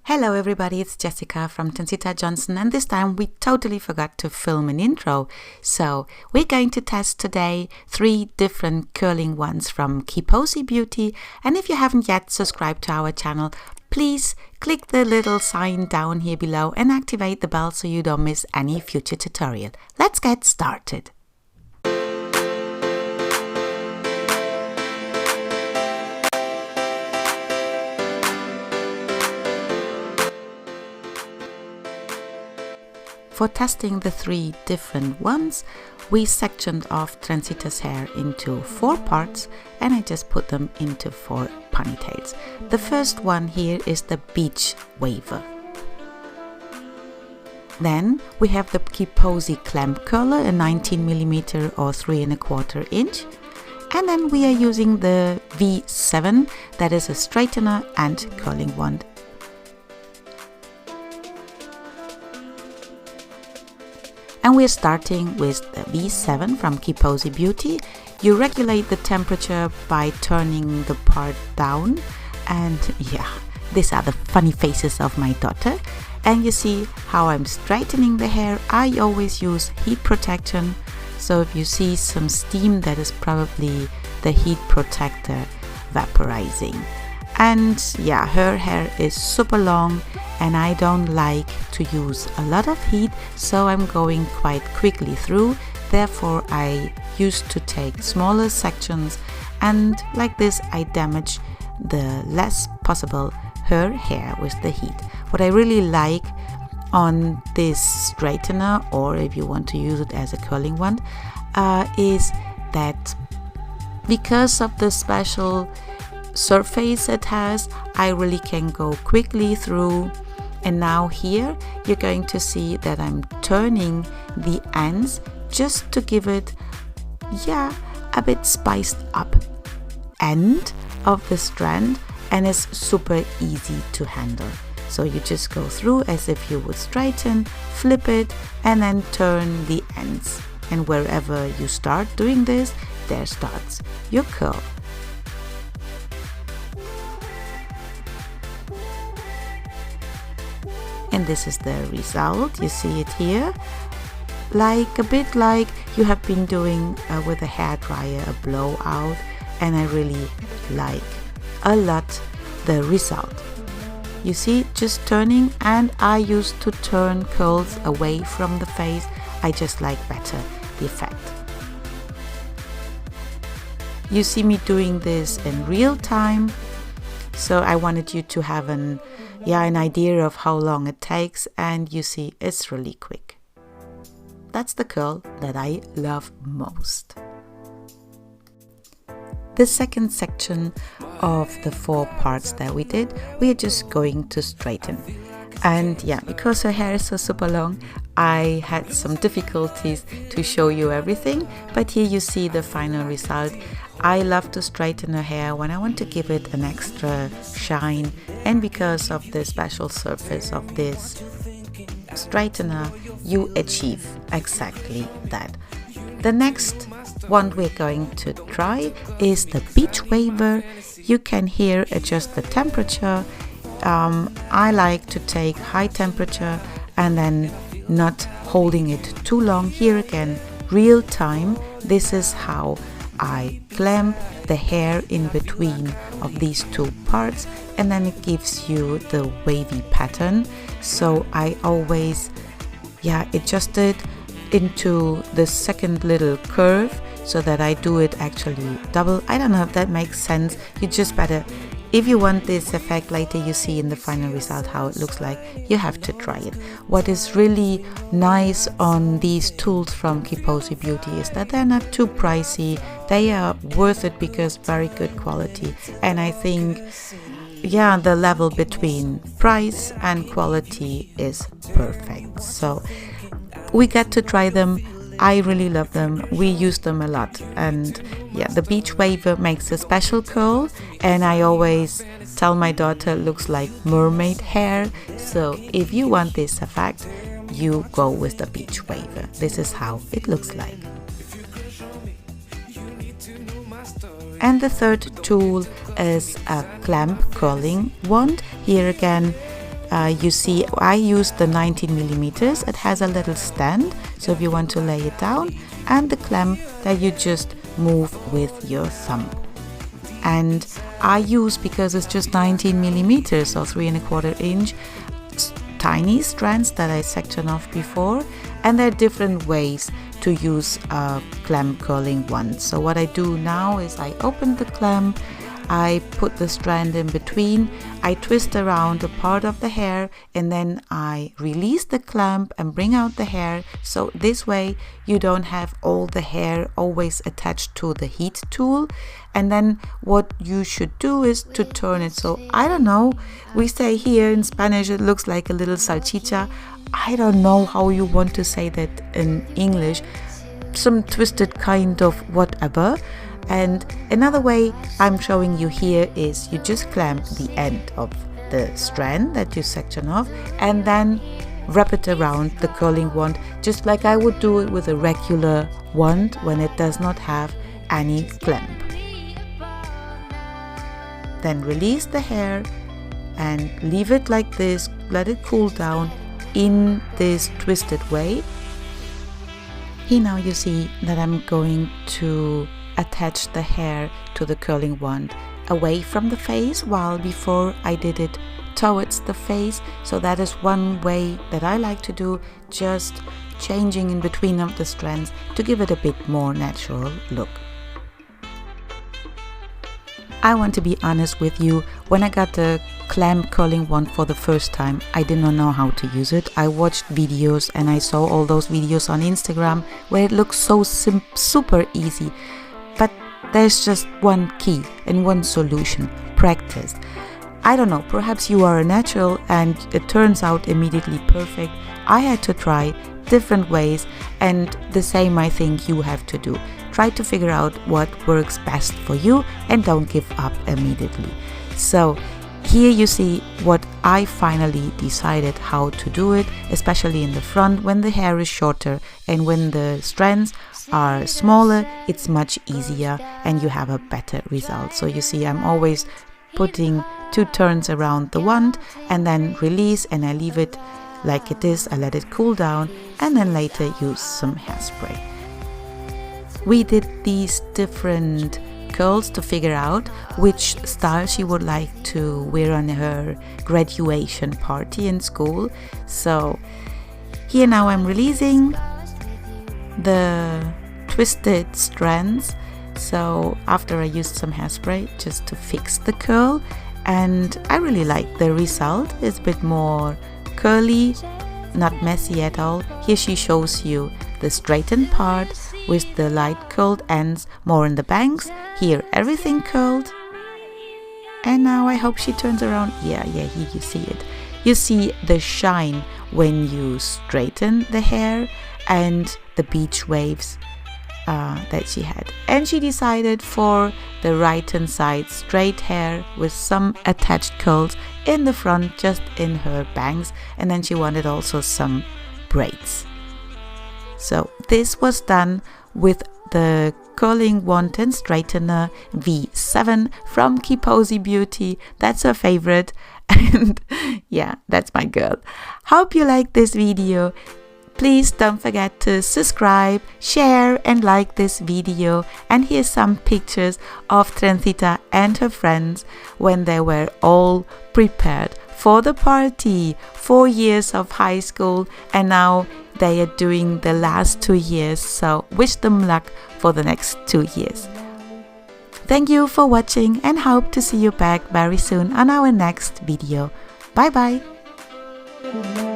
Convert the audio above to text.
Hello everybody, it's Jessica from Trencita Johnson, and this time we totally forgot to film an intro. So we're going to test today 3 different curling ones from KIPOZI Beauty, and if you haven't yet subscribed to our channel, please click the little sign down here below and activate the bell so you don't miss any future tutorial. Let's get started. For testing the 3 different ones, we sectioned off Trencita's hair into 4 parts and I just put them into 4 ponytails. The first one here is the beach waver. Then we have the KIPOZI clamp curler, a 19mm or 3¼ inch. And then we are using the V7, that is a straightener and curling wand. And we're starting with the V7 from KIPOZI Beauty. You regulate the temperature by turning the part down. And yeah, these are the funny faces of my daughter. And you see how I'm straightening the hair. I always use heat protection. So if you see some steam, that is probably the heat protector vaporizing. And yeah, her hair is super long and I don't like to use a lot of heat, so I'm going quite quickly through. Therefore I used to take smaller sections, and like this I damage the less possible her hair with the heat. What I really like on this straightener, or if you want to use it as a curling wand, is that because of the special surface it has, I really can go quickly through. And now here you're going to see that I'm turning the ends just to give it, yeah, a bit spiced up end of the strand, and it's super easy to handle. So you just go through as if you would straighten, flip it, and then turn the ends. And wherever you start doing this, there starts your curl. And this is the result. You see it here, like a bit like you have been doing with a hairdryer, a blowout, and I really like a lot the result. You see, just turning, and I used to turn curls away from the face. I just like better the effect. You see me doing this in real time, so I wanted you to have an idea of how long it takes, and you see it's really quick. That's the curl that I love most. The second section of the 4 parts that we did, we are just going to straighten. And yeah, because her hair is so super long, I had some difficulties to show you everything, but here you see the final result. I love to straighten her hair when I want to give it an extra shine, and because of the special surface of this straightener, you achieve exactly that. The next one we're going to try is the beach waver. You can here adjust the temperature. I like to take high temperature and then not holding it too long. Here again, real time. This is how I clamp the hair in between of these 2 parts, and then it gives you the wavy pattern. So I always adjust it into the second little curve so that I do it actually double. I don't know if that makes sense. You just better, if you want this effect later, you see in the final result how it looks like, you have to try it. What is really nice on these tools from KIPOZI Beauty is that they're not too pricey. They are worth it because very good quality. And I think, yeah, the level between price and quality is perfect. So we got to try them. I really love them. We use them a lot. And yeah, the beach waver makes a special curl, and I always tell my daughter it looks like mermaid hair. So if you want this effect, you go with the beach waver. This is how it looks like. And the third tool is a clamp curling wand. Here again, You see, I used the 19 millimeters. It has a little stand, so if you want to lay it down, and the clamp that you just move with your thumb. And I use, because it's just 19 millimeters or 3¼ inch, tiny strands that I sectioned off before, and there are different ways to use a clamp curling wand. So what I do now is I open the clamp, I put the strand in between, I twist around a part of the hair, and then I release the clamp and bring out the hair. So this way you don't have all the hair always attached to the heat tool. And then what you should do is to turn it. So I don't know, we say here in Spanish it looks like a little salchicha. I don't know how you want to say that in English. Some twisted kind of whatever. And another way I'm showing you here is you just clamp the end of the strand that you section off and then wrap it around the curling wand, just like I would do it with a regular wand when it does not have any clamp. Then release the hair and leave it like this, let it cool down in this twisted way. Here now you see that I'm going to attach the hair to the curling wand away from the face, while before I did it towards the face. So that is one way that I like to do, just changing in between of the strands to give it a bit more natural look. I want to be honest with you, when I got the clamp curling wand for the first time, I did not know how to use it. I watched videos and I saw all those videos on Instagram where it looks so super easy. But there's just one key and one solution: practice. I don't know, perhaps you are a natural and it turns out immediately perfect. I had to try different ways, and the same I think you have to do. Try to figure out what works best for you and don't give up immediately. So here you see what I finally decided how to do it, especially in the front when the hair is shorter, and when the strands are smaller it's much easier and you have a better result. So you see I'm always putting 2 turns around the wand and then release, and I leave it like it is. I let it cool down and then later use some hairspray. We did these different curls to figure out which style she would like to wear on her graduation party in school. So here now I'm releasing the twisted strands. So after I used some hairspray just to fix the curl, and I really like the result. It's a bit more curly, not messy at all. Here she shows you the straightened part with the light curled ends more in the bangs. Here everything curled. And now I hope she turns around. Yeah, here you see it. You see the shine when you straighten the hair and the beach waves that she had. And she decided for the right hand side straight hair with some attached curls in the front, just in her bangs, and then she wanted also some braids. So this was done with the curling wand and straightener V7 from KIPOZI Beauty. That's her favorite, and yeah, that's my girl. Hope you like this video. Please don't forget to subscribe, share and like this video. And here's some pictures of Trencita and her friends when they were all prepared for the party. 4 years of high school, and now they are doing the last 2 years. So wish them luck for the next 2 years. Thank you for watching and hope to see you back very soon on our next video. Bye bye.